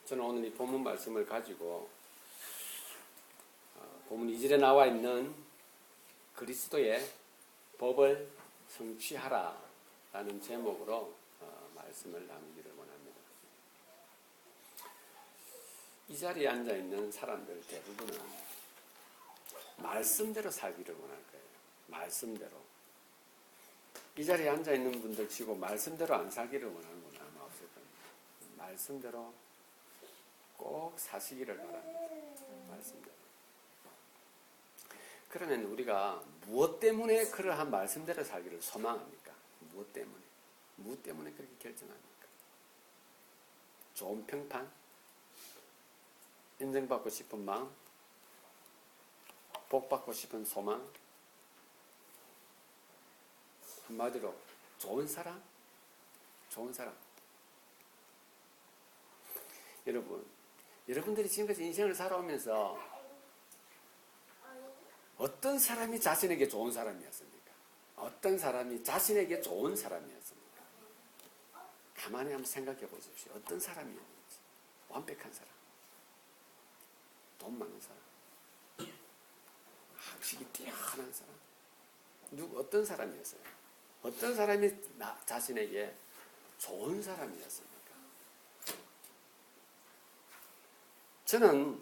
저는 오늘 이 본문 말씀을 가지고 본문 2절에 나와 있는 그리스도의 법을 성취하라 라는 제목으로 말씀을 나누기를 원합니다. 이 자리에 앉아있는 사람들 대부분은 말씀대로 살기를 원할 거예요. 말씀대로. 이 자리에 앉아있는 분들 치고 말씀대로 안 살기를 원하는 분 아마 없을 겁니다. 말씀대로 꼭 사시기를 바랍니다. 말씀대로. 그러면 우리가 무엇 때문에 그러한 말씀대로 살기를 소망합니까? 무엇 때문에? 무엇 때문에 그렇게 결정합니까? 좋은 평판? 인정받고 싶은 마음? 복받고 싶은 소망? 한마디로 좋은 사람? 좋은 사람. 여러분들이 지금까지 인생을 살아오면서 어떤 사람이 자신에게 좋은 사람이었습니까? 어떤 사람이 자신에게 좋은 사람이었습니까? 가만히 한번 생각해 보십시오. 어떤 사람이었는지. 완벽한 사람. 돈 많은 사람. 학식이 뛰어난 사람. 어떤 사람이었어요? 어떤 사람이 자신에게 좋은 사람이었습니까? 저는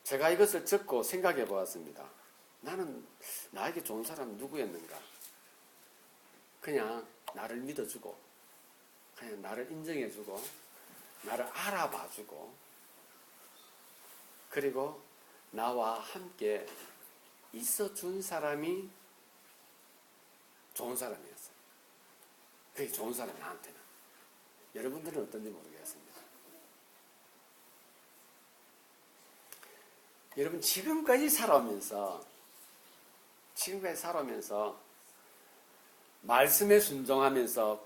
제가 이것을 듣고 생각해 보았습니다. 나는 나에게 좋은 사람은 누구였는가? 그냥 나를 믿어주고, 그냥 나를 인정해주고, 나를 알아봐주고, 그리고 나와 함께 있어준 사람이 좋은 사람이었어요. 그게 좋은 사람이 나한테는. 여러분들은 어떤지 모르겠습니다. 여러분 지금까지 살아오면서 말씀에 순종하면서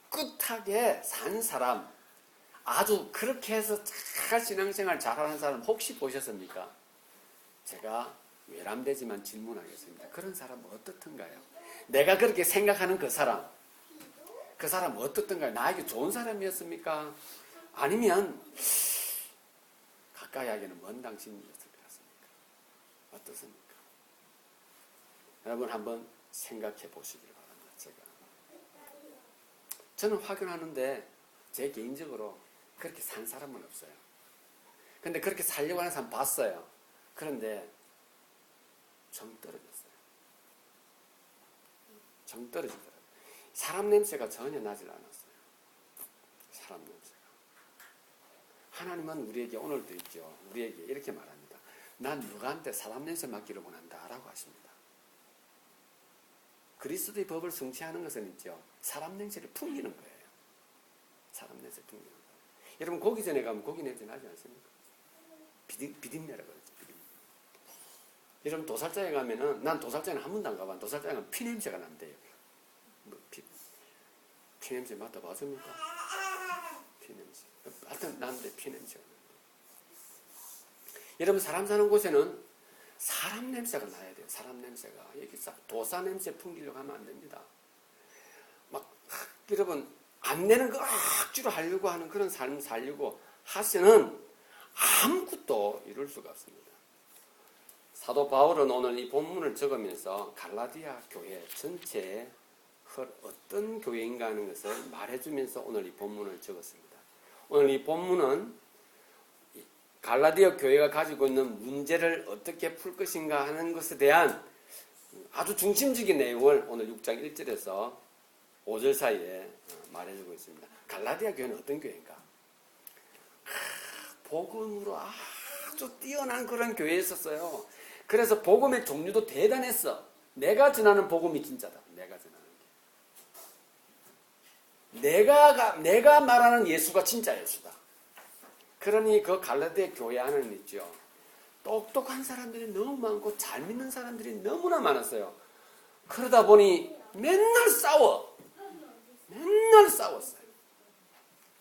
꿋꿋하게 산 사람, 아주 그렇게 해서 잘 신앙생활 잘하는 사람 혹시 보셨습니까? 제가 외람되지만 질문하겠습니다. 그런 사람은 어떻던가요? 내가 그렇게 생각하는 그 사람은 어떻던가요? 나에게 좋은 사람이었습니까? 아니면 가까이 하기는 먼 당신이었습니까? 어떻습니까? 여러분 한번 생각해 보시길 바랍니다. 저는 확인하는데 제 개인적으로 그렇게 산 사람은 없어요. 근데 그렇게 살려고 하는 사람 봤어요. 그런데 정 떨어졌어요. 정 떨어지더라고요. 사람 냄새가 전혀 나질 않았어요. 사람 냄새가. 하나님은 우리에게 오늘도 있죠. 우리에게 이렇게 말합니다. 난 누구한테 사람 냄새 맡기를 원한다 라고 하십니다. 그리스도의 법을 성취하는 것은 있죠. 사람 냄새를 풍기는 거예요. 사람 냄새 풍기는 거예요. 여러분 고기 전에 가면 고기 냄새 나지 않습니까? 비린내라고 그러죠. 비린내. 여러분 도살장에 가면은, 난 도살장에 한 번도 안 가봤는데 도살장에 가면 피 냄새가 난대요. 피 냄새 맡아봤습니까? 피 냄새. 하여튼 나는데 피 냄새가. 여러분 사람 사는 곳에는 사람 냄새가 나야 돼요. 사람 냄새가. 여기 도사 냄새 풍기려고 하면 안 됩니다. 여러분 안 내는 거 억지로 하려고 하는 그런 삶 살려고 하시는 아무것도 이룰 수가 없습니다. 사도 바울은 오늘 이 본문을 적으면서 갈라디아 교회 전체에 어떤 교회인가 하는 것을 말해주면서 오늘 이 본문을 적었습니다. 오늘 이 본문은 갈라디아 교회가 가지고 있는 문제를 어떻게 풀 것인가 하는 것에 대한 아주 중심적인 내용을 오늘 6장 1절에서 5절 사이에 말해주고 있습니다. 갈라디아 교회는 어떤 교회인가? 복음으로 아주 뛰어난 그런 교회였었어요. 그래서 복음의 종류도 대단했어. 내가 전하는 복음이 진짜다. 내가 전하는 게. 내가 말하는 예수가 진짜 예수다. 그러니 그 갈라디아 교회 안에는 있죠. 똑똑한 사람들이 너무 많고 잘 믿는 사람들이 너무나 많았어요. 그러다 보니 맨날 싸웠어요.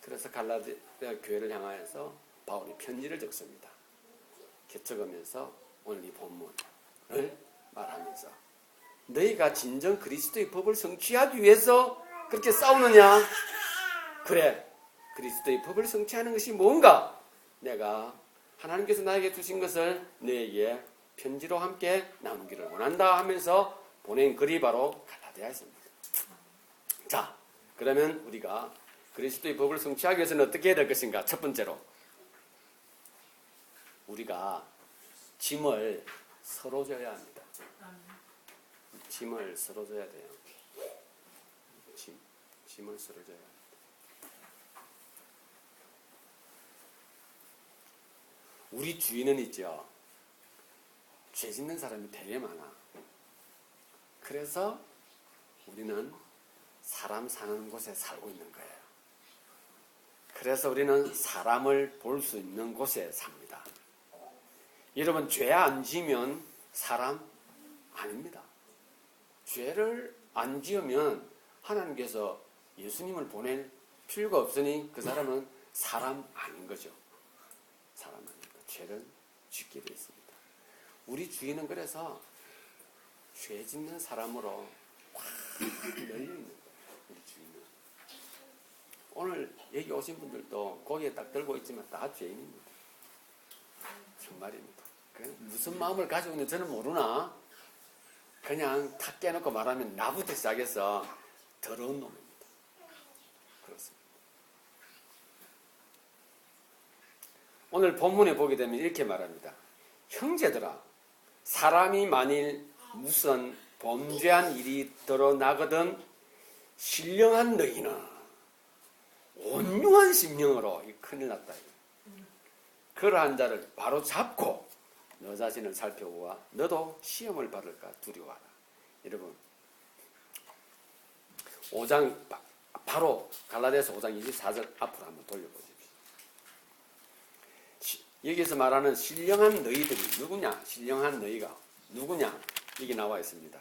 그래서 갈라디아 교회를 향하여서 바울이 편지를 적습니다. 적으면서 오늘 이 본문을 말하면서 너희가 진정 그리스도의 법을 성취하기 위해서 그렇게 싸우느냐? 그래. 그리스도의 법을 성취하는 것이 뭔가? 내가 하나님께서 나에게 주신 것을 너에게 편지로 함께 나누기를 원한다 하면서 보낸 글이 바로 갈라디아서입니다. 자, 그러면 우리가 그리스도의 법을 성취하기 위해서는 어떻게 해야 될 것인가? 첫 번째로 우리가 짐을 서로 져야 합니다. 짐을 서로 져야 돼요. 짐을 서로 져야 합니다. 우리 주위는 있죠. 죄 짓는 사람이 되게 많아. 그래서 우리는 사람 사는 곳에 살고 있는 거예요. 그래서 우리는 사람을 볼 수 있는 곳에 삽니다. 여러분, 죄 안 지으면 사람 아닙니다. 죄를 안 지으면 하나님께서 예수님을 보낼 필요가 없으니 그 사람은 사람 아닌 거죠. 사람 아닌 거. 죄를 짓게 되어 있습니다. 우리 주위는 그래서 죄 짓는 사람으로 확 널려 있는 거예요. 우리 주위는. 오늘 여기 오신 분들도 고개 딱 들고 있지만 다 죄인입니다. 정말입니다. 무슨 마음을 가지고 있는지 저는 모르나 그냥 탁 깨놓고 말하면 나부터 시작해서 더러운 놈입니다. 그렇습니다. 오늘 본문에 보게 되면 이렇게 말합니다. 형제들아, 사람이 만일 무슨 범죄한 일이 드러나거든 신령한 너희는 온유한 심령으로 큰일 났다. 그러한 자를 바로 잡고 너 자신을 살펴보아 너도 시험을 받을까 두려워하라. 여러분 5장 바로 갈라디아서 5장 24절 앞으로 한번 돌려보십시오. 여기서 말하는 신령한 너희들이 누구냐? 신령한 너희가 누구냐? 이게 나와 있습니다.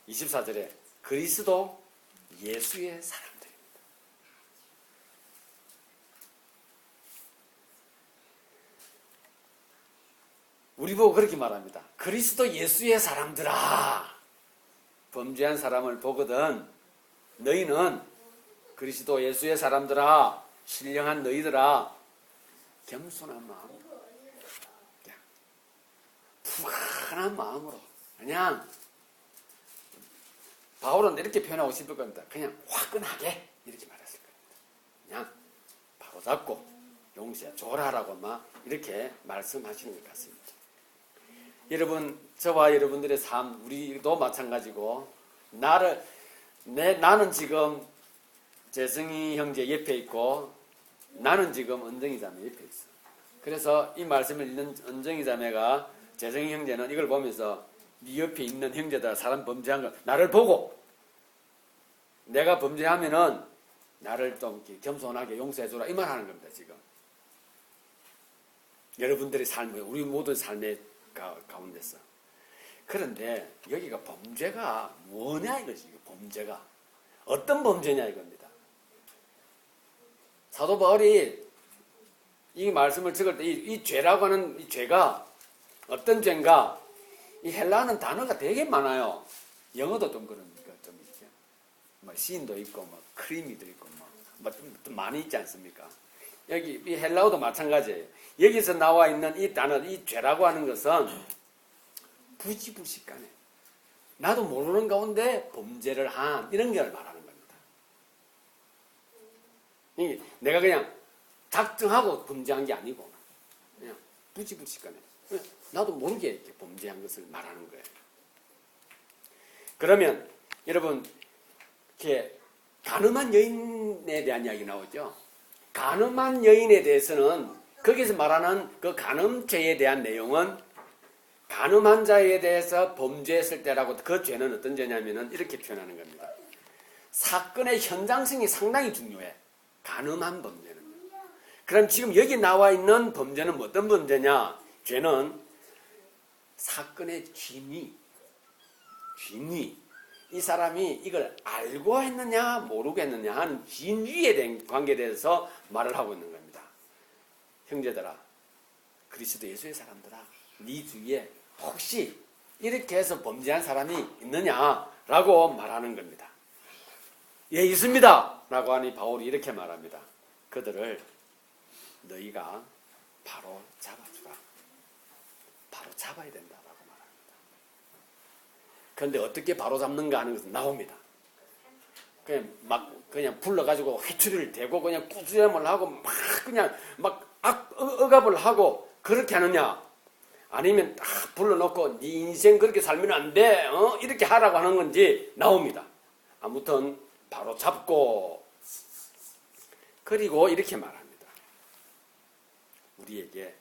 24절에 그리스도 예수의 사람들입니다. 우리 보고 그렇게 말합니다. 그리스도 예수의 사람들아. 범죄한 사람을 보거든 너희는 그리스도 예수의 사람들아, 신령한 너희들아, 겸손한 마음, 푸근한 마음으로 그냥 바울은 이렇게 표현하고 싶을 겁니다. 그냥 화끈하게 이렇게 말했을 겁니다. 그냥 바로 잡고 용서해 줘라라고 막 이렇게 말씀하시는 것 같습니다. 여러분, 저와 여러분들의 삶, 우리도 마찬가지고 나는 지금 재성이 형제 옆에 있고 나는 지금 은정이 자매 옆에 있어. 그래서 이 말씀을 읽는 은정이 자매가 재성이 형제는 이걸 보면서 네 옆에 있는 형제다 사람 범죄한 거 나를 보고 내가 범죄하면은 나를 좀 겸손하게 용서해주라 이 말 하는 겁니다. 지금 여러분들의 삶에 우리 모든 삶의 가운데서. 그런데 여기가 범죄가 뭐냐 이거지. 범죄가 어떤 범죄냐 이겁니다. 사도 바울이 이 말씀을 적을 때 이 죄라고 하는 이 죄가 어떤 죄인가? 이 헬라어는 단어가 되게 많아요. 영어도 좀 그러니까 좀 있죠. 뭐 신도 있고 뭐 크리미도 있고 좀 많이 있지 않습니까? 여기 이 헬라어도 마찬가지예요. 여기서 나와 있는 이 단어, 이 죄라고 하는 것은 부지불식간에 나도 모르는 가운데 범죄를 한 이런 걸 말하는 겁니다. 내가 그냥 작정하고 범죄한 게 아니고 그냥 부지불식간에 나도 모르게 이렇게 범죄한 것을 말하는 거예요. 그러면 여러분 이렇게 가늠한 여인에 대한 이야기 나오죠. 가늠한 여인에 대해서는 거기서 말하는 그 간음죄에 대한 내용은 간음한 자에 대해서 범죄했을 때라고 그 죄는 어떤 죄냐면은 이렇게 표현하는 겁니다. 사건의 현장성이 상당히 중요해. 간음한 범죄는. 그럼 지금 여기 나와 있는 범죄는 어떤 범죄냐? 죄는 사건의 진위. 이 사람이 이걸 알고 했느냐 모르고 했느냐 하는 진위에 대한 관계에 대해서 말을 하고 있는 겁니다. 형제들아, 그리스도 예수의 사람들아, 네 주위에 혹시 이렇게 해서 범죄한 사람이 있느냐라고 말하는 겁니다. 예, 있습니다 라고 하니 바울이 이렇게 말합니다. 그들을 너희가 바로 잡아주라. 바로 잡아야 된다라고 말합니다. 그런데 어떻게 바로 잡는가 하는 것은 나옵니다. 그냥 불러가지고 회초리를 대고 그냥 꾸지람을 하고 억압을 하고 그렇게 하느냐? 아니면 딱 불러놓고 네 인생 그렇게 살면 안 돼. 이렇게 하라고 하는 건지 나옵니다. 아무튼 바로 잡고 그리고 이렇게 말합니다. 우리에게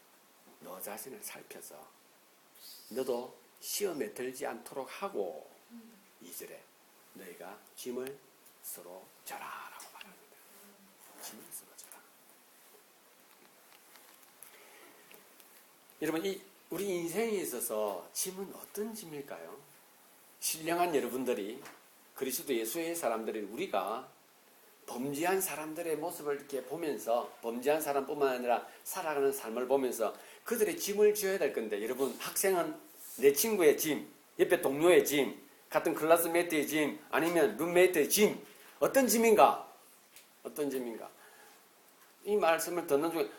너 자신을 살펴서 너도 시험에 들지 않도록 하고 2절에 너희가 짐을 서로 져라라고 말합니다. 짐을 서로 져라. 여러분 우리 인생에 있어서 짐은 어떤 짐일까요? 신령한 여러분들이 그리스도 예수의 사람들이 우리가 범죄한 사람들의 모습을 이렇게 보면서 범죄한 사람뿐만 아니라 살아가는 삶을 보면서 그들의 짐을 지어야 될 건데 여러분 학생은 내 친구의 짐, 옆에 동료의 짐, 같은 클래스메이트의 짐, 아니면 룸메이트의 짐 어떤 짐인가? 어떤 짐인가? 이 말씀을 듣는 중에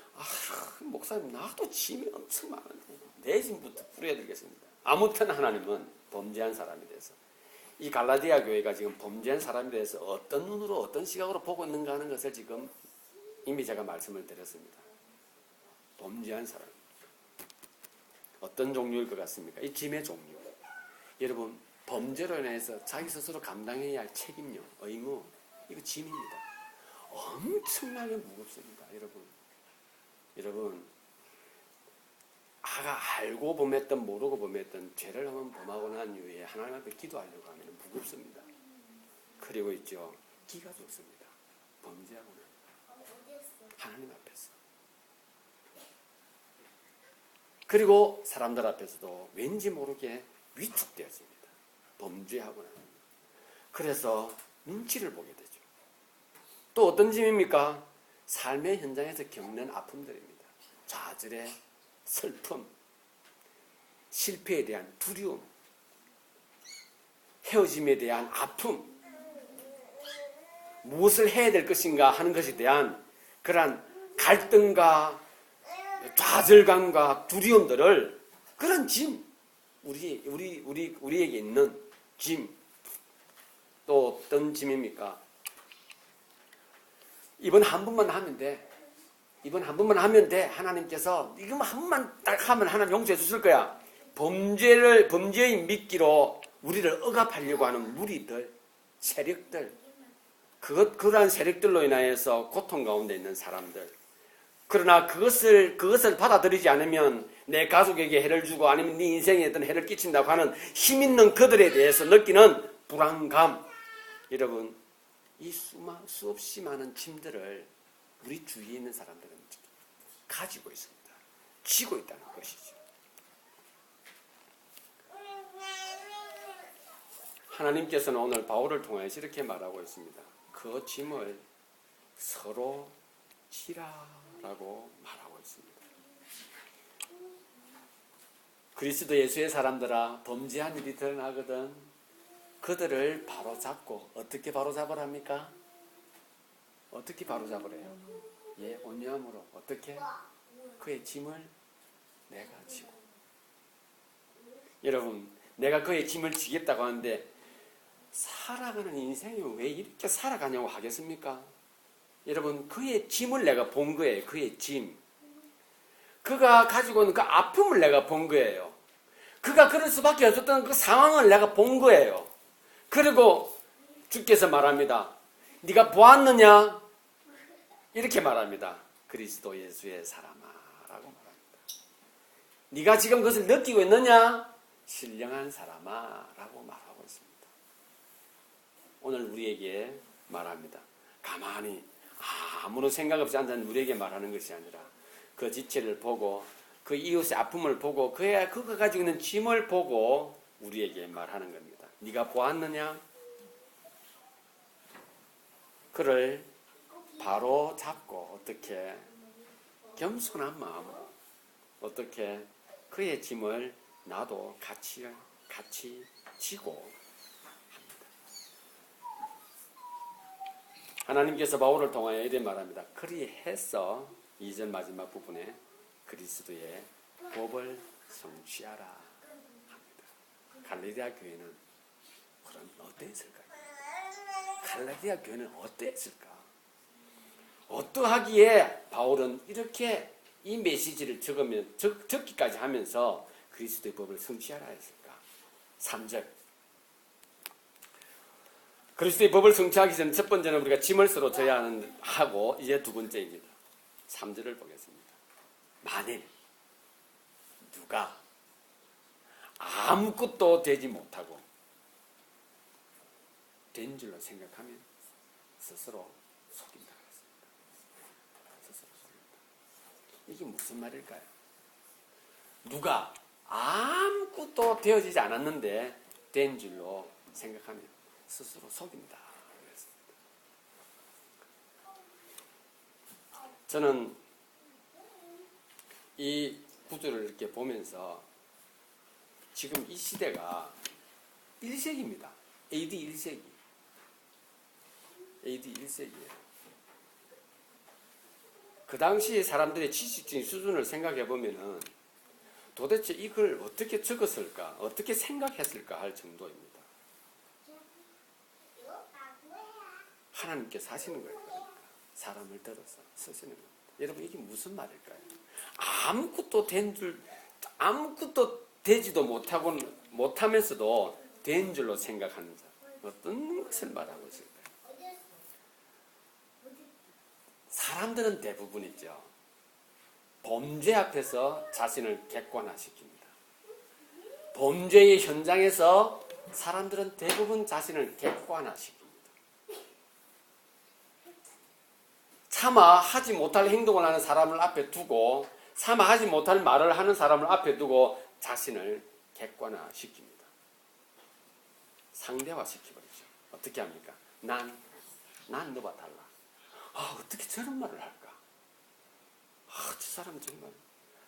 목사님 나도 짐이 엄청 많은데 내 짐부터 뿌려야 되겠습니다. 아무튼 하나님은 범죄한 사람에 대해서 이 갈라디아 교회가 지금 범죄한 사람에 대해서 어떤 눈으로 어떤 시각으로 보고 있는가 하는 것을 지금 이미 제가 말씀을 드렸습니다. 범죄한 사람 어떤 종류일 것 같습니까? 이 짐의 종류. 여러분 범죄로 인해서 자기 스스로 감당해야 할 책임료, 의무 이거 짐입니다. 엄청나게 무겁습니다. 여러분 알고 범했던 모르고 범했던 죄를 한번 범하고 난 이후에 하나님 앞에 기도하려고 하면 무겁습니다. 그리고 있죠. 기가 죽습니다. 범죄하고 난 하나님 앞에서. 그리고 사람들 앞에서도 왠지 모르게 위축되었습니다. 범죄하고 나면. 그래서 눈치를 보게 되죠. 또 어떤 짐입니까? 삶의 현장에서 겪는 아픔들입니다. 좌절의 슬픔, 실패에 대한 두려움, 헤어짐에 대한 아픔, 무엇을 해야 될 것인가 하는 것에 대한 그러한 갈등과 좌절감과 두려움들을 그런 짐, 우리에게 있는 짐, 또 어떤 짐입니까? 이번 한 번만 하면 돼. 이번 한 번만 하면 돼. 하나님께서 이거 한 번만 딱 하면 하나님 용서해 주실 거야. 범죄의 미끼로 우리를 억압하려고 하는 무리들, 세력들, 그러한 세력들로 인하여서 고통 가운데 있는 사람들. 그러나 그것을 받아들이지 않으면 내 가족에게 해를 주고 아니면 네 인생에 어떤 해를 끼친다고 하는 힘 있는 그들에 대해서 느끼는 불안감. 여러분, 이 수없이 많은 짐들을 우리 주위에 있는 사람들은 가지고 있습니다. 쥐고 있다는 것이죠. 하나님께서는 오늘 바울을 통해서 이렇게 말하고 있습니다. 그 짐을 서로 지라라고 말하고 있습니다. 그리스도 예수의 사람들아 범죄한 일이 드러나거든 그들을 바로 잡고 어떻게 바로 잡으랍니까? 어떻게 바로 잡으래요? 예, 온유함으로 어떻게? 그의 짐을 내가 지고. 여러분, 내가 그의 짐을 지겠다고 하는데 살아가는 인생이 왜 이렇게 살아가냐고 하겠습니까? 여러분, 그의 짐을 내가 본 거예요. 그의 짐. 그가 가지고 있는 그 아픔을 내가 본 거예요. 그가 그럴 수밖에 없었던 그 상황을 내가 본 거예요. 그리고 주께서 말합니다. 네가 보았느냐? 이렇게 말합니다. 그리스도 예수의 사람아 라고 말합니다. 네가 지금 그것을 느끼고 있느냐? 신령한 사람아 라고 말하고 있습니다. 오늘 우리에게 말합니다. 가만히 아무런 생각 없이 앉은 우리에게 말하는 것이 아니라 그 지체를 보고 그 이웃의 아픔을 보고 그가 가지고 있는 짐을 보고 우리에게 말하는 겁니다. 네가 보았느냐? 그를 바로 잡고 어떻게 겸손한 마음으로 어떻게 그의 짐을 나도 같이 지고 합니다. 하나님께서 바울을 통하여 이래 말합니다. 그리해서 2절 마지막 부분에 그리스도의 법을 성취하라 합니다. 갈라디아 교회는 그럼 어땠을까요? 갈라디아 교회는 어땠을까? 어떠하기에 바울은 이렇게 이 메시지를 적기까지 하면서 그리스도의 법을 성취하라 했을까? 3절. 그리스도의 법을 성취하기 전에 첫 번째는 우리가 짐을 서로 져야 하고 이제 두 번째입니다. 3절을 보겠습니다. 만일 누가 아무것도 되지 못하고 된 줄로 생각하면 스스로 속인다 그랬습니다. 스스로 속인다. 이게 무슨 말일까요? 누가 아무것도 되어지지 않았는데 된 줄로 생각하면 스스로 속인다 그랬습니다. 저는 이 구절을 이렇게 보면서 지금 이 시대가 1세기입니다. AD 1세기. AD 1세기예요. 그 당시 사람들의 지식적인 수준을 생각해 보면은 도대체 이걸 어떻게 적었을까, 어떻게 생각했을까 할 정도입니다. 하나님께서 하시는 거예요. 그러니까. 사람을 들어서 쓰시는 겁니다. 여러분 이게 무슨 말일까요? 아무것도 되지도 못하면서도 된 줄로 생각하는 자. 어떤 것을 말하고 있을까요? 사람들은 대부분이죠. 범죄 앞에서 자신을 객관화시킵니다. 범죄의 현장에서 사람들은 대부분 자신을 객관화시킵니다. 차마 하지 못할 행동을 하는 사람을 앞에 두고 차마 하지 못할 말을 하는 사람을 앞에 두고 자신을 객관화시킵니다. 상대화시켜버리죠. 어떻게 합니까? 난 너와 달라. 어떻게 저런 말을 할까? 저 사람 정말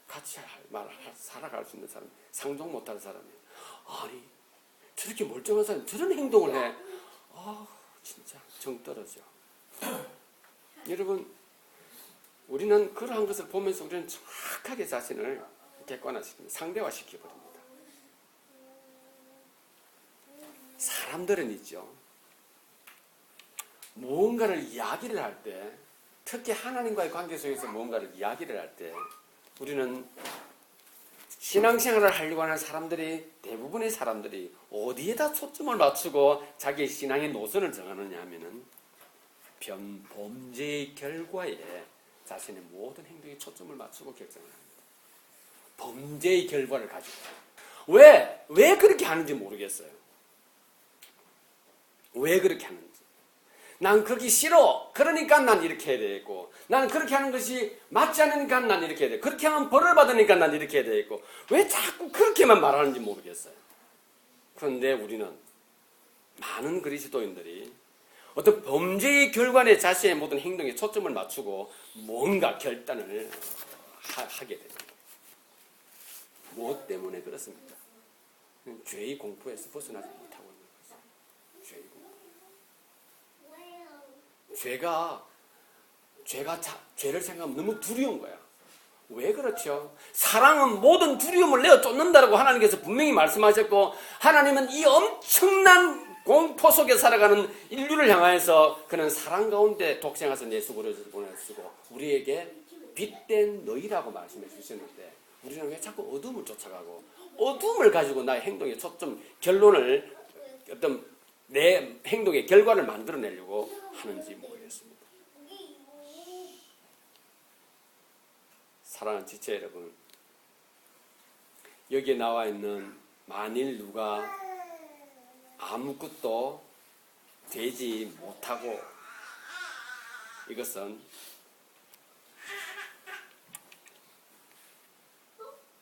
같이 살아갈 수 있는 사람, 상종 못할 사람이에요. 아니, 저렇게 멀쩡한 사람이 저런 행동을 해. 진짜 정 떨어져. 여러분, 우리는 그러한 것을 보면서 우리는 정확하게 자신을 객관화시킵니다. 상대화시켜버립니다. 사람들은 있죠. 무언가를 이야기를 할 때, 특히 하나님과의 관계 속에서 무언가를 이야기를 할 때, 우리는 신앙생활을 하려고 하는 사람들이, 대부분의 사람들이 어디에다 초점을 맞추고 자기의 신앙의 노선을 정하느냐 하면은 범죄의 결과에 자신의 모든 행동에 초점을 맞추고 결정을 합니다. 범죄의 결과를 가지고. 왜 그렇게 하는지 모르겠어요. 왜 그렇게 하는지. 난 그게 싫어. 그러니까 난 이렇게 해야 되겠고, 난 그렇게 하는 것이 맞지 않으니까 난 이렇게 해야 되고, 그렇게 하면 벌을 받으니까 난 이렇게 해야 되겠고, 왜 자꾸 그렇게만 말하는지 모르겠어요. 그런데 우리는 많은 그리스도인들이 어떤 범죄의 결과에 자신의 모든 행동에 초점을 맞추고 뭔가 결단을 하게 됩니다. 무엇 때문에 그렇습니까? 죄의 공포에서 벗어나지 못하고 있는 것이죠. 죄의 공포. 죄를 생각하면 너무 두려운 거야. 왜 그렇죠? 사랑은 모든 두려움을 내어 쫓는다라고 하나님께서 분명히 말씀하셨고, 하나님은 이 엄청난 공포 속에 살아가는 인류를 향하여서 그는 사랑 가운데 독생하신 예수 그리스도를 보내시고 우리에게 빛된 너희라고 말씀해 주셨는데, 우리는 왜 자꾸 어둠을 쫓아가고 어둠을 가지고 나의 행동의 초점, 결론을, 어떤 내 행동의 결과를 만들어내려고 하는지 모르겠습니다. 사랑하는 지체 여러분, 여기에 나와 있는 만일 누가 아무것도 되지 못하고, 이것은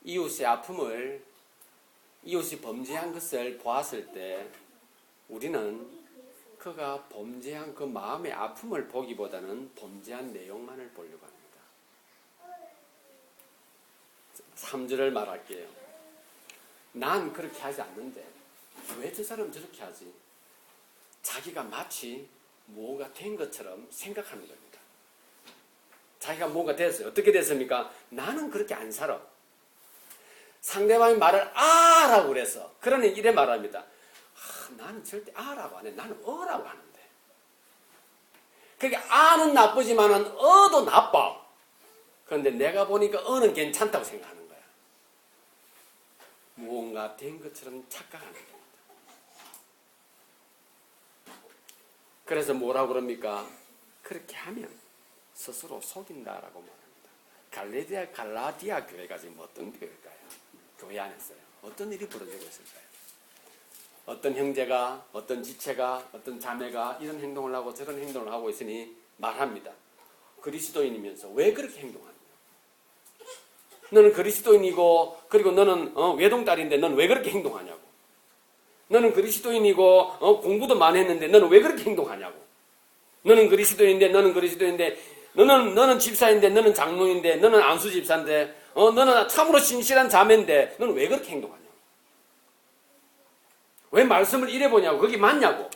이웃의 아픔을, 이웃이 범죄한 것을 보았을 때 우리는 그가 범죄한 그 마음의 아픔을 보기보다는 범죄한 내용만을 보려고 합니다. 3절을 말할게요. 난 그렇게 하지 않는데 왜 저 사람은 저렇게 하지? 자기가 마치 뭐가 된 것처럼 생각하는 겁니다. 자기가 뭐가 됐어요. 어떻게 됐습니까? 나는 그렇게 안 살아. 상대방이 말을 아라고 그래서. 그러니 이래 말합니다. 나는 절대 아라고 안 해. 나는 어라고 하는데. 그게 아는 나쁘지만은 어도 나빠. 그런데 내가 보니까 어는 괜찮다고 생각하는 거야. 무언가 된 것처럼 착각하는 겁니다. 그래서 뭐라고 그럽니까? 그렇게 하면 스스로 속인다라고 말합니다. 갈라디아 교회가 지금 어떤 교회일까요? 교회 안에서요. 어떤 일이 벌어지고 있을까요? 어떤 형제가, 어떤 지체가, 어떤 자매가 이런 행동을 하고 저런 행동을 하고 있으니 말합니다. 그리스도인이면서 왜 그렇게 행동하느냐? 너는 그리스도인이고 그리고 너는 외동딸인데 너는 왜 그렇게 행동하냐고. 너는 그리스도인이고 공부도 많이 했는데 너는 왜 그렇게 행동하냐고. 너는 그리스도인인데 너는 집사인데 너는 장로인데 너는 안수 집사인데 너는 참으로 신실한 자매인데 너는 왜 그렇게 행동하냐고. 왜 말씀을 이래 보냐고. 그게 맞냐고.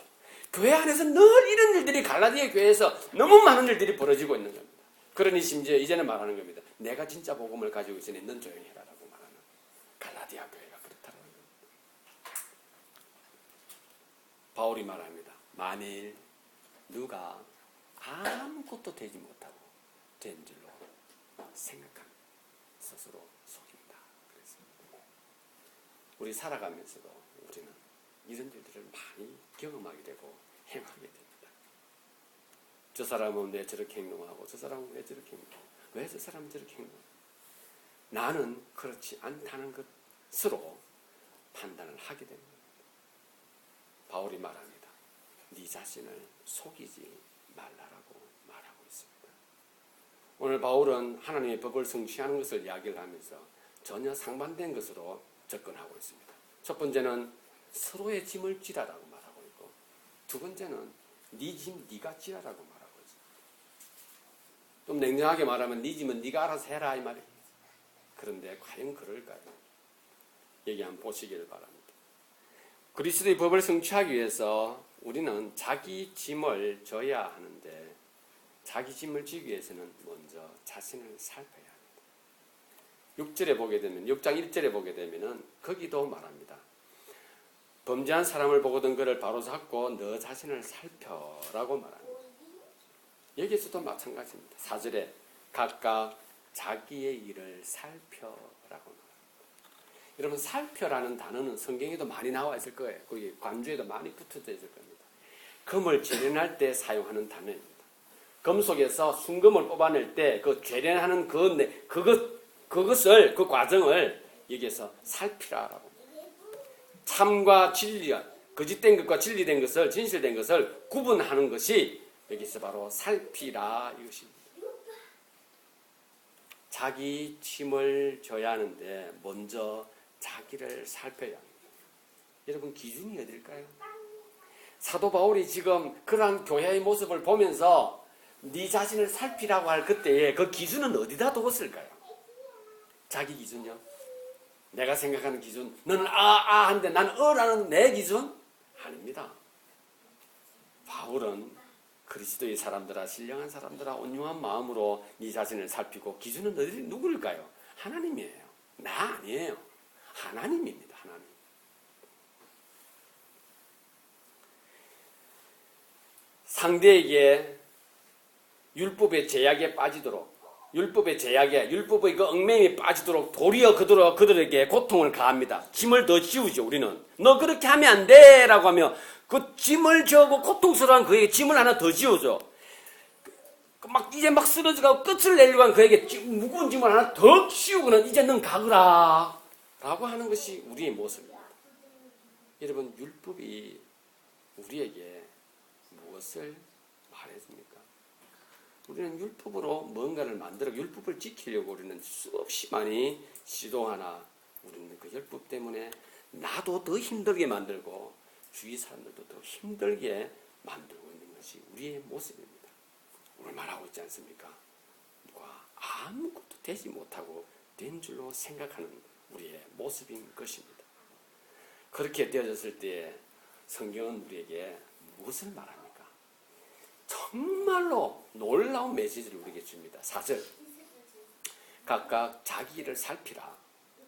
교회 안에서 늘 이런 일들이 갈라디아 교회에서 너무 많은 일들이 벌어지고 있는 겁니다. 그러니 심지어 이제는 말하는 겁니다. 내가 진짜 복음을 가지고 있으니 넌 조용히 해라라고 말하는 갈라디아 교회가 그렇다는 겁니다. 바울이 말합니다. 만일 누가 아무것도 되지 못하고 된 줄로 생각하면 스스로 속인다. 그랬습니다. 우리 살아가면서도 우리는 이런 일들을 많이 경험하게 되고 행하게 됩니다. 저 사람은 왜 저렇게 행동하고 저 사람은 왜 저렇게 행동하고 왜 저 사람은 저렇게 행동하고 나는 그렇지 않다는 것으로 판단을 하게 됩니다. 바울이 말합니다. 네 자신을 속이지 말라라고 말하고 있습니다. 오늘 바울은 하나님의 법을 성취하는 것을 이야기를 하면서 전혀 상반된 것으로 접근하고 있습니다. 첫 번째는 서로의 짐을 지라라고 말하고 있고 두 번째는 네 짐 네가 지라라고 말하고 있습니다. 좀 냉정하게 말하면 네 짐은 네가 알아서 해라 이 말이에요. 그런데 과연 그럴까요? 얘기 한번 보시길 바랍니다. 그리스도의 법을 성취하기 위해서 우리는 자기 짐을 져야 하는데 자기 짐을 지기 위해서는 먼저 자신을 살펴야 합니다. 6절에 보게 되면 6장 1절에 보게 되면은 거기도 말합니다. 범죄한 사람을 보거든 그를 바로잡고 너 자신을 살펴라고 말합니다. 여기에서도 마찬가지입니다. 4절에 각각 자기의 일을 살펴라고 말합니다. 여러분 살펴라는 단어는 성경에도 많이 나와 있을 거예요. 거기 관주에도 많이 붙어져 있을 겁니다. 금을 재련할 때 사용하는 단어입니다. 금속에서 순금을 뽑아낼 때 그 재련하는 그것을 그 과정을 여기에서 살피라라고. 참과 진리, 거짓된 것과 진리된 것을 진실된 것을 구분하는 것이 여기서 바로 살피라 이것입니다. 자기 짐을 져야 하는데 먼저 자기를 살펴야 합니다. 여러분 기준이 어딜까요? 사도 바울이 지금 그러한 교회의 모습을 보면서 네 자신을 살피라고 할 그때에 그 기준은 어디다 두었을까요? 자기 기준이요? 내가 생각하는 기준, 너는 한데 난 어라는 내 기준? 아닙니다. 바울은 그리스도의 사람들아, 신령한 사람들아, 온유한 마음으로 네 자신을 살피고 기준은 누구일까요? 하나님이에요. 나 아니에요. 하나님입니다. 하나님. 상대에게 율법의 제약에 빠지도록 율법의 그 얽매임에 빠지도록 도리어 그들에게 고통을 가합니다. 짐을 더 지우죠. 우리는 너 그렇게 하면 안 돼 라고 하며 그 짐을 지고 고통스러운 그에게 짐을 하나 더 지우죠. 이제 막 쓰러져가고 끝을 내려고 한 그에게 무거운 짐을 하나 더 씌우고는 이제 넌 가거라 라고 하는 것이 우리의 모습입니다. 여러분 율법이 우리에게 무엇을 말해줍니까? 우리는 율법으로 뭔가를 만들어 율법을 지키려고 우리는 수없이 많이 시도하나 우리는 그 율법 때문에 나도 더 힘들게 만들고 주위 사람들도 더 힘들게 만들고 있는 것이 우리의 모습입니다. 오늘 말하고 있지 않습니까? 누가 아무것도 되지 못하고 된 줄로 생각하는 우리의 모습인 것입니다. 그렇게 되어졌을 때 성경은 우리에게 무엇을 말합니까? 정말로 놀라운 메시지를 우리에게 줍니다. 4절. 각각 자기 일을 살피라.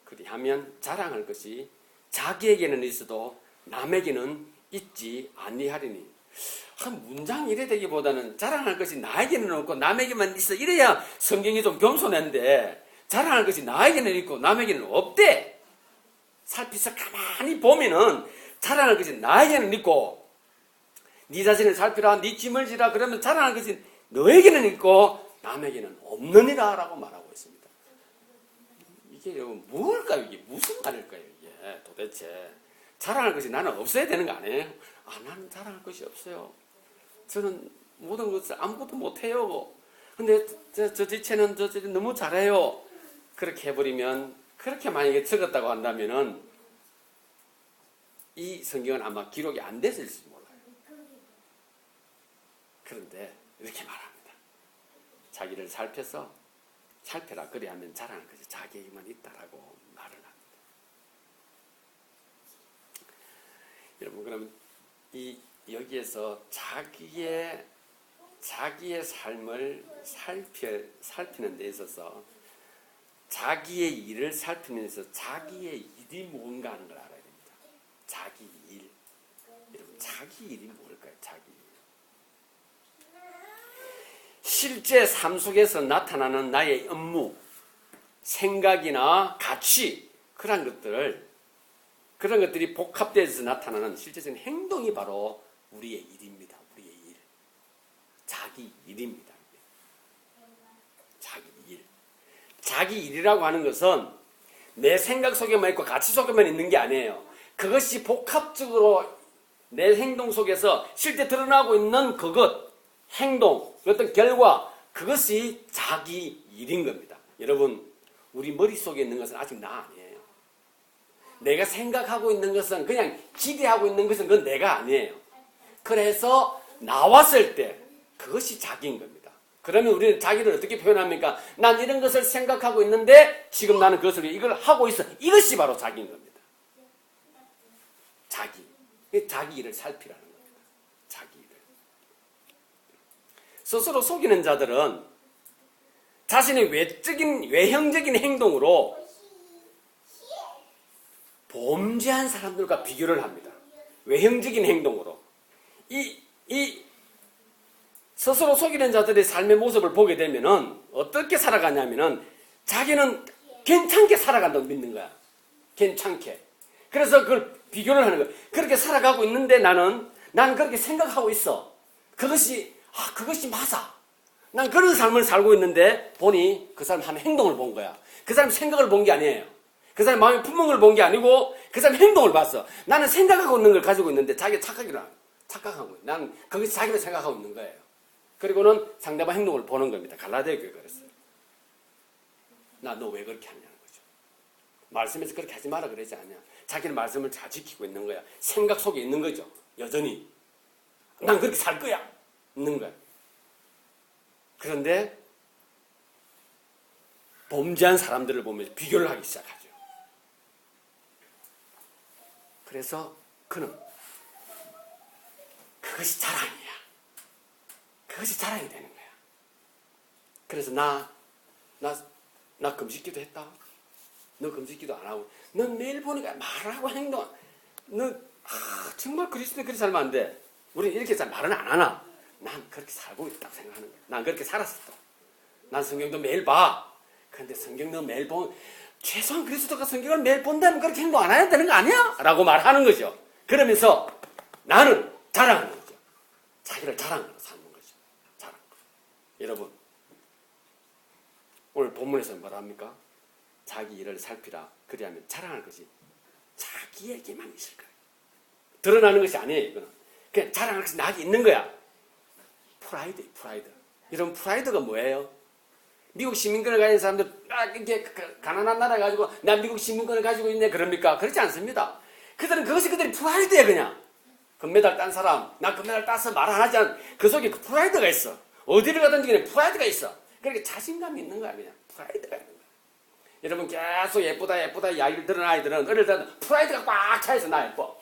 그리하면 자랑할 것이 자기에게는 있어도 남에게는 있지 아니하리니. 한 문장 이래 되기보다는 자랑할 것이 나에게는 없고 남에게만 있어. 이래야 성경이 좀 겸손한데 자랑할 것이 나에게는 있고 남에게는 없대. 살피서 가만히 보면은 자랑할 것이 나에게는 있고 네 자신을 살피라. 네 짐을 지라. 그러면 자랑할 것이 너에게는 있고 남에게는 없느니라 라고 말하고 있습니다. 이게 뭘까요? 이게 무슨 말일까요? 이게 도대체 자랑할 것이 나는 없어야 되는 거 아니에요? 나는 자랑할 것이 없어요. 저는 모든 것을 아무것도 못해요. 근데 저 지체는 너무 잘해요. 그렇게 해버리면, 그렇게 만약에 적었다고 한다면은 이 성경은 아마 기록이 안 됐을지 몰라요. 그런데 이렇게 말합니다. 자기를 살펴라. 그리하면 자랑할 것이 자기에게만 있다라고 말을 합니다. 여러분, 그러면 여기에서 자기의 삶을 살피는 데 있어서 자기의 일을 살피는 데 있어서 자기의 일이 뭔가 하는 걸 알아야 됩니다. 자기 일. 여러분, 자기 일이 뭘까요? 자기 일. 실제 삶 속에서 나타나는 나의 업무, 생각이나 가치, 그런 것들이 복합돼서 나타나는 실제적인 행동이 바로 우리의 일입니다. 우리의 일. 자기 일입니다. 자기 일. 자기 일이라고 하는 것은 내 생각 속에만 있고 가치 속에만 있는 게 아니에요. 그것이 복합적으로 내 행동 속에서 실제 드러나고 있는 행동, 어떤 결과, 그것이 자기 일인 겁니다. 여러분, 우리 머릿속에 있는 것은 아직 나 아니에요. 내가 생각하고 있는 것은, 그냥 기대하고 있는 것은 그건 내가 아니에요. 그래서 나왔을 때 그것이 자기인 겁니다. 그러면 우리는 자기를 어떻게 표현합니까? 난 이런 것을 생각하고 있는데 지금 나는 이걸 하고 있어. 이것이 바로 자기인 겁니다. 자기 일을 살피라는 겁니다. 자기 일을. 스스로 속이는 자들은 자신의 외형적인 행동으로 범죄한 사람들과 비교를 합니다. 외형적인 행동으로. 이 스스로 속이는 자들의 삶의 모습을 보게 되면은 어떻게 살아가냐면은 자기는 괜찮게 살아간다고 믿는 거야. 괜찮게. 그래서 그걸 비교를 하는 거야. 그렇게 살아가고 있는데 나는 그렇게 생각하고 있어. 그것이 맞아. 난 그런 삶을 살고 있는데 보니 그 사람 하는 행동을 본 거야. 그 사람 생각을 본 게 아니에요. 그 사람 마음의 품은 걸 본 게 아니고 그 사람 행동을 봤어. 나는 생각하고 있는 걸 가지고 있는데 자기가 착각하고 있는. 나는 거기서 자기를 생각하고 있는 거예요. 그리고는 상대방 행동을 보는 겁니다. 갈라디아 교회가 그랬어요. 너 왜 그렇게 하냐는 거죠. 말씀에서 그렇게 하지 마라 그러지 않냐. 자기는 말씀을 잘 지키고 있는 거야. 생각 속에 있는 거죠. 여전히. 난 그렇게 살 거야. 있는 거야. 그런데 범죄한 사람들을 보면서 비교를 하기 시작하죠. 그래서 그는 그것이 자랑이야. 그것이 자랑이 되는 거야. 그래서 나 금식기도 했다. 너 금식기도 안 하고. 넌 매일 보니까 말하고 행동. 너 정말 그리스도인 그렇게 살면 안 돼. 우리는 이렇게 말은 안 하나. 난 그렇게 살고 있다고 생각하는 거야. 난 그렇게 살았어. 난 성경도 매일 봐. 그런데 성경도 매일 보면 최소한 그리스도가 성경을 매일 본다면 그렇게 행동 안 해야 되는 거 아니야? 라고 말하는 거죠. 그러면서 나는 자랑하는 거죠. 자기를 자랑으로 사는 거죠. 자랑. 여러분, 오늘 본문에서 뭐라 합니까? 자기 일을 살피라. 그리하면 자랑할 것이 자기에게만 있을 거예요. 드러나는 것이 아니에요. 이거는. 그냥 자랑할 것이 나에게 있는 거야. 프라이드. 여러분, 프라이드가 뭐예요? 미국 시민권을 가진 사람들, 이렇게 가난한 나라 가지고, 나 미국 시민권을 가지고 있네, 그럽니까? 그렇지 않습니다. 그들이 프라이드야, 그냥. 금메달 딴 사람, 나 금메달 따서 말 안 하지 않은, 그 속에 그 프라이드가 있어. 어디를 가든지 그냥 프라이드가 있어. 그러니까 자신감이 있는 거야, 그냥. 프라이드가 있는 거야. 여러분, 계속 예쁘다, 야기를 드러난 아이들은 어릴 때 프라이드가 꽉 차있어, 나 예뻐.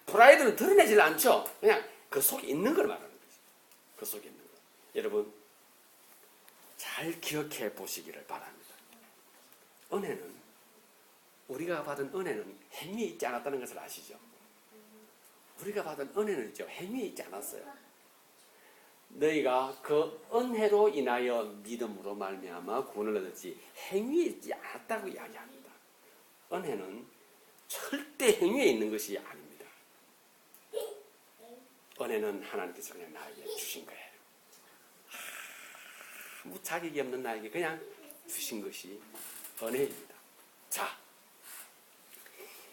프라이드는 드러내질 않죠. 그냥 그 속에 있는 걸 말하는 거지. 그 속에 있는 거. 여러분 잘 기억해 보시기를 바랍니다. 은혜는 우리가 받은 은혜는 행위에 있지 않았다는 것을 아시죠? 우리가 받은 은혜는 있죠. 행위에 있지 않았어요. 너희가 그 은혜로 인하여 믿음으로 말미암아 구원을 얻었지 행위에 있지 않았다고 이야기합니다. 은혜는 절대 행위에 있는 것이 아닙니다. 은혜는 하나님께서 그냥 나에게 주신 거예요. 아무 자격이 없는 나에게 그냥 주신 것이 은혜입니다. 자,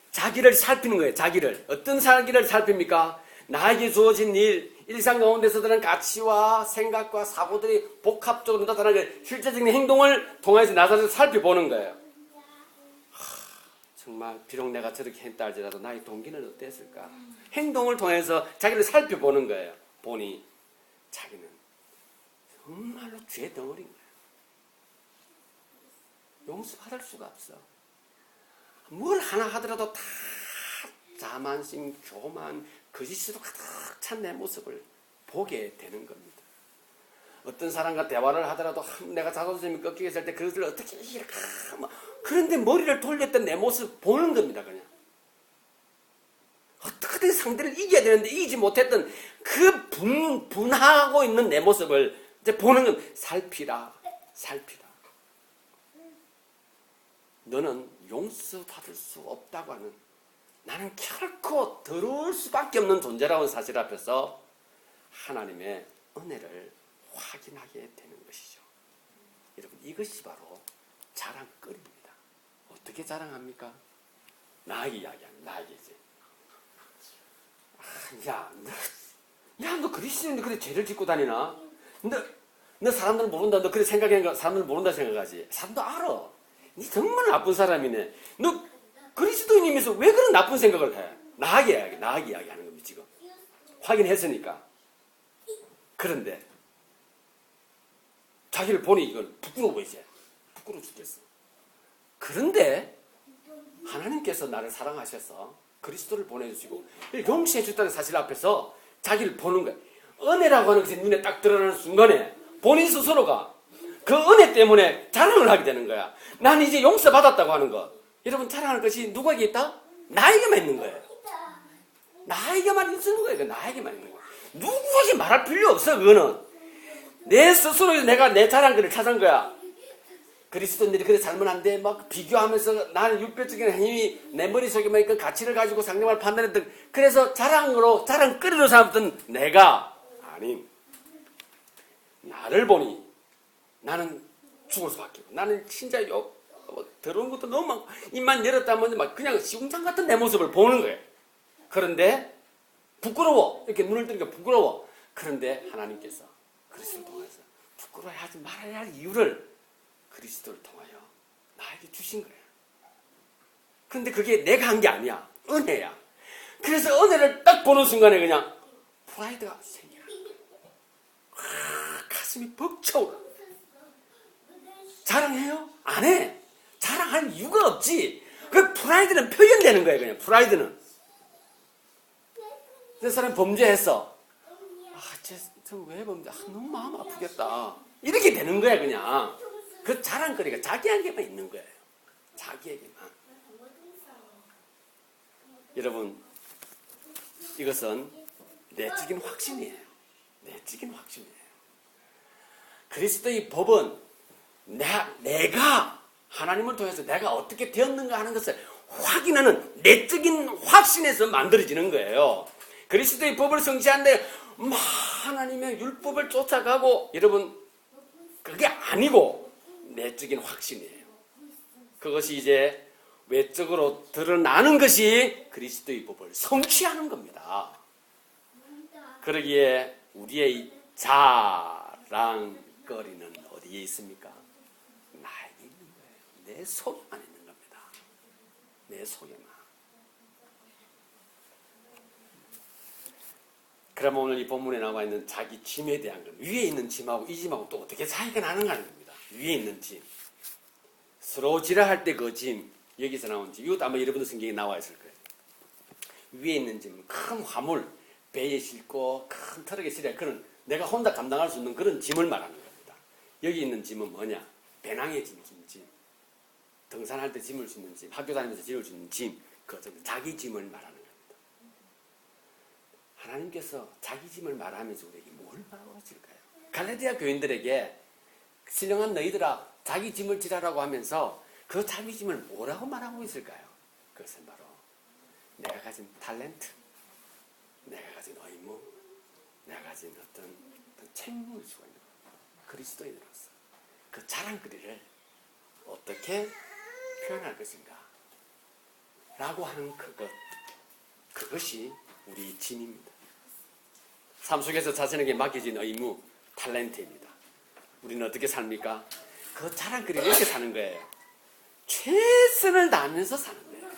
자기를 살피는 거예요. 자기를. 어떤 자기를 살핍니까? 나에게 주어진 일, 일상 가운데서 드는 가치와 생각과 사고들이 복합적으로 나타나는 실제적인 행동을 통해서 나를 살펴보는 거예요. 정말 비록 내가 저렇게 했다 할지라도 나의 동기는 어땠을까? 행동을 통해서 자기를 살펴보는 거예요. 보니 자기는 정말로 죄 덩어리인 거예요. 용서받을 수가 없어. 뭘 하나 하더라도 다 자만심, 교만, 거짓으로 가득 찬 내 모습을 보게 되는 겁니다. 어떤 사람과 대화를 하더라도 내가 자존심이 꺾이게 했을 때 그것을 어떻게 이렇게 그런데 머리를 돌렸던 내 모습 보는 겁니다. 그냥 어떻게든 상대를 이겨야 되는데 이기지 못했던 그 분하고 있는 내 모습을 이제 보는 건 살피라. 너는 용서받을 수 없다고 하는, 나는 결코 더러울 수밖에 없는 존재라는 사실 앞에서 하나님의 은혜를 확인하게 되는 것이죠. 여러분, 이것이 바로 자랑거리입니다. 어떻게 자랑합니까? 나에게 이야기합니다. 나에게 이제 너 그리스도인데 그래 죄를 짓고 다니나? 너 사람들 모른다. 너 그래 생각하는 사람들 모른다 생각하지. 사람도 알아. 니 정말 나쁜 사람이네. 너 그리스도인이면서 왜 그런 나쁜 생각을 해? 나에게 이야기하는 겁니다. 지금 확인했으니까. 그런데 자기를 보니 이건 부끄러워 보이지. 부끄러워 죽겠어. 그런데 하나님께서 나를 사랑하셔서 그리스도를 보내주시고 용서해 줬다는 사실 앞에서 자기를 보는 거예요. 은혜라고 하는 것이 눈에 딱 드러나는 순간에 본인 스스로가 그 은혜 때문에 자랑을 하게 되는 거야. 나는 이제 용서받았다고 하는 것. 여러분, 자랑할 것이 누구에게 있다? 나에게만 있는 거예요. 나에게만 있는 거예요. 나에게만 있는 거예요. 누구에게 말할 필요 없어. 그거는 내 스스로 내가 내 자랑거리를 찾은 거야. 그리스도인들이 그래 살면 안 돼. 막 비교하면서 나는 육별적인 힘이 내 머릿속에만 있던 가치를 가지고 상대방을 판단했던, 그래서 자랑거리로 삼았던 내가 아닌, 나를 보니 나는 죽을 수밖에 없고, 나는 진짜 더러운 것도 너무 많고, 입만 열었다면 막 그냥 시궁창 같은 내 모습을 보는 거예요. 그런데 부끄러워. 이렇게 눈을 뜨니까 부끄러워. 그런데 하나님께서 그리스도를 통해서 부끄러워하지 말아야 할 이유를 그리스도를 통하여 나에게 주신 거예요. 그런데 그게 내가 한 게 아니야. 은혜야. 그래서 은혜를 딱 보는 순간에 그냥 프라이드가 생겨. 가슴이 벅차오르. 자랑해요? 안 해. 자랑할 이유가 없지. 그 프라이드는 표현되는 거예요. 그냥 프라이드는. 그 사람 범죄했어. 저 왜 범죄? 너무 마음 아프겠다. 이렇게 되는 거야 그냥. 그 자랑거리가 자기에게만 있는 거예요. 자기에게만. 여러분, 이것은 내적인 확신이에요. 내적인 확신이에요. 그리스도의 법은 내가 하나님을 통해서 내가 어떻게 되었는가 하는 것을 확인하는 내적인 확신에서 만들어지는 거예요. 그리스도의 법을 성취하는데 하나님의 율법을 쫓아가고, 여러분, 그게 아니고 내적인 확신이에요. 그것이 이제 외적으로 드러나는 것이 그리스도의 법을 성취하는 겁니다. 그러기에 우리의 자랑거리는 어디에 있습니까? 나에게 있는 거예요. 내 속에만 있는 겁니다. 내 속에만. 그러면 오늘 이 본문에 나와 있는 자기 짐에 대한 것, 위에 있는 짐하고 이 짐하고 또 어떻게 차이가 나는가 하는 겁니다. 위에 있는 짐, 쓰러지라 할 때 그 짐, 여기서 나온 짐, 이것도 아마 여러분들 성경에 나와 있을 거예요. 위에 있는 짐은 큰 화물, 배에 싣고 큰 트럭에 실려 그런 내가 혼자 감당할 수 있는 그런 짐을 말하는 겁니다. 여기 있는 짐은 뭐냐? 배낭에 짐, 등산할 때 짐을 수 있는 짐, 학교 다니면서 짐을 수 있는 짐, 자기 짐을 말하는 겁니다. 하나님께서 자기 짐을 말하면서 우리에게 뭘 말하고 하실까요? 갈라디아 교인들에게 신령한 너희들아 자기 짐을 지라라고 하면서 그 자기 짐을 뭐라고 말하고 있을까요? 그것은 바로 내가 가진 탤런트, 내가 가진 의무, 내가 가진 어떤 책무일 수가 있는 거예요. 그리스도인으로서 그 자랑거리를 어떻게 표현할 것인가 라고 하는 그것이 우리 짐입니다. 삶 속에서 자신에게 맡겨진 의무, 탤런트입니다. 우리는 어떻게 삽니까? 그 자랑거리를 이렇게 사는 거예요. 최선을 다하면서 사는 거예요.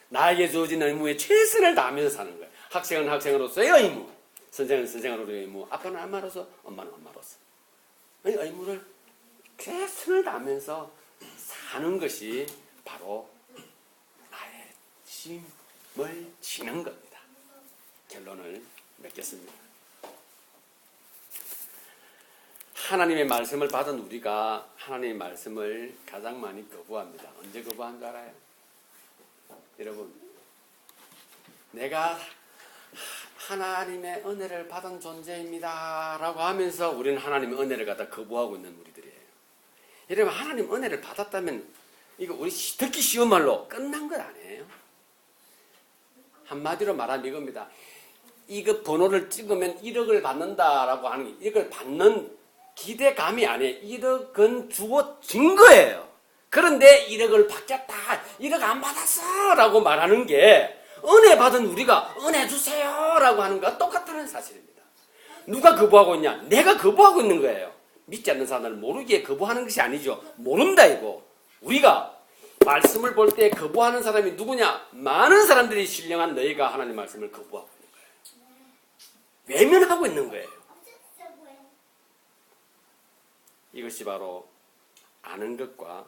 나에게 주어진 의무에 최선을 다하면서 사는 거예요. 학생은 학생으로서의 의무, 선생은 선생으로서의 의무, 아빠는 아빠로서, 엄마는 엄마로서 의무를 최선을 다하면서 사는 것이 바로 나의 짐을 지는 겁니다. 결론을 맺겠습니다. 하나님의 말씀을 받은 우리가 하나님의 말씀을 가장 많이 거부합니다. 언제 거부한 줄 알아요? 여러분, 내가 하나님의 은혜를 받은 존재입니다 라고 하면서 우리는 하나님의 은혜를 갖다 거부하고 있는 우리들이에요. 여러분, 하나님 은혜를 받았다면 이거 우리 듣기 쉬운 말로 끝난 것 아니에요? 한마디로 말하면 이겁니다. 이거 번호를 찍으면 1억을 받는다라고 하는 게 1억을 받는 기대감이 아니에요. 1억은 주어진 거예요. 그런데 1억을 받겠다, 1억 안 받았어 라고 말하는 게 은혜 받은 우리가 은혜 주세요 라고 하는 것과 똑같다는 사실입니다. 누가 거부하고 있냐? 내가 거부하고 있는 거예요. 믿지 않는 사람들은 모르기에 거부하는 것이 아니죠. 모른다 이거. 우리가 말씀을 볼 때 거부하는 사람이 누구냐? 많은 사람들이 신령한 너희가 하나님 말씀을 거부하고 있는 거예요. 외면하고 있는 거예요. 이것이 바로 아는 것과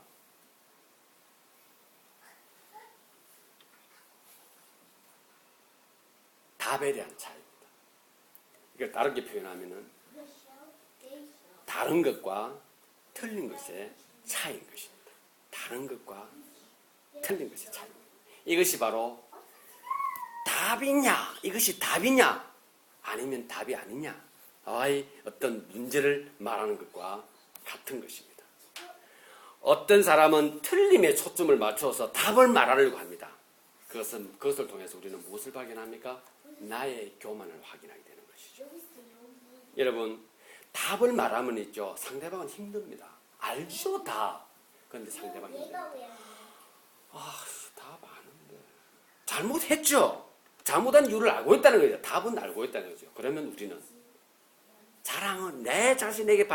답에 대한 차이입니다. 이걸 다르게 표현하면은 다른 것과 틀린 것의 차이인 것입니다. 다른 것과 틀린 것의 차이입니다. 이것이 바로 답이냐, 이것이 답이냐, 아니면 답이 아니냐, 어떤 문제를 말하는 것과 같은 것입니다. 어떤 사람은 틀림에 초점을 맞춰서 답을 말하려고 합니다. 그것을 통해서 우리는 무엇을 발견합니까? 나의 교만을 확인하게 되는 것이죠. 여러분, 답을 말하면 있죠. 상대방은 힘듭니다. 알죠, 답. 그런데 상대방이 힘듭니다. 답 아는데. 잘못했죠. 잘못한 이유를 알고 있다는 거죠. 답은 알고 있다는 거죠. 그러면 우리는 자랑은 내 자신에게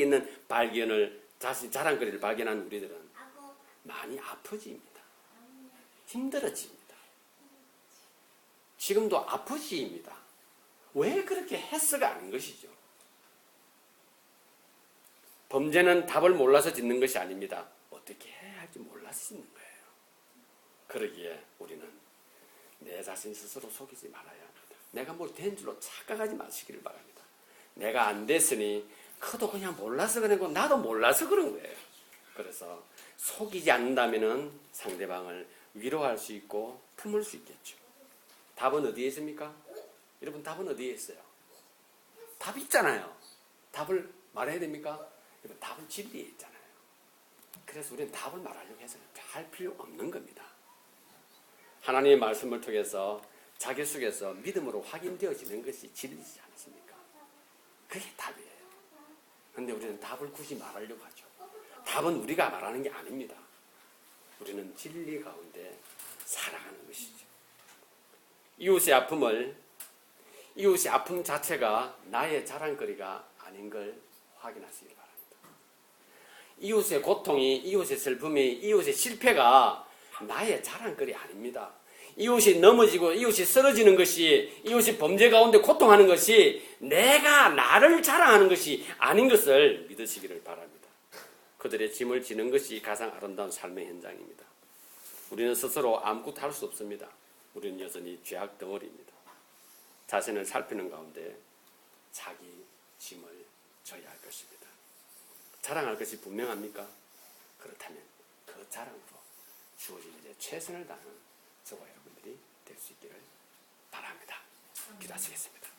있는 발견을, 자랑거리를 발견한 우리들은 많이 아프집니다. 힘들어집니다. 지금도 아프지입니다. 왜 그렇게 했어가 아닌 것이죠. 범죄는 답을 몰라서 짓는 것이 아닙니다. 어떻게 해야 할지 몰라서 짓는 거예요. 그러기에 우리는 내 자신 스스로 속이지 말아야 합니다. 내가 뭘 된 줄로 착각하지 마시기를 바랍니다. 내가 안 됐으니 그도 그냥 몰라서 그런 거, 나도 몰라서 그런 거예요. 그래서 속이지 않는다면 상대방을 위로할 수 있고 품을 수 있겠죠. 답은 어디에 있습니까? 여러분, 답은 어디에 있어요? 답 있잖아요. 답을 말해야 됩니까? 여러분, 답은 진리에 있잖아요. 그래서 우리는 답을 말하려고 해서는 할 필요 없는 겁니다. 하나님의 말씀을 통해서 자기 속에서 믿음으로 확인되어지는 것이 진리지 않습니까? 그게 답이에요. 그런데 우리는 답을 굳이 말하려고 하죠. 답은 우리가 말하는 게 아닙니다. 우리는 진리 가운데 살아가는 것이죠. 이웃의 아픔 자체가 나의 자랑거리가 아닌 걸 확인하시기 바랍니다. 이웃의 고통이, 이웃의 슬픔이, 이웃의 실패가 나의 자랑거리 아닙니다. 이웃이 넘어지고 이웃이 쓰러지는 것이, 이웃이 범죄 가운데 고통하는 것이 내가 나를 자랑하는 것이 아닌 것을 믿으시기를 바랍니다. 그들의 짐을 지는 것이 가장 아름다운 삶의 현장입니다. 우리는 스스로 아무것도 할 수 없습니다. 우리는 여전히 죄악 덩어리입니다. 자신을 살피는 가운데 자기 짐을 져야 할 것입니다. 자랑할 것이 분명합니까? 그렇다면 그 자랑으로 주어진 일에 최선을 다하는 저와 여러분들이 될 수 있기를 바랍니다. 기도하시겠습니다.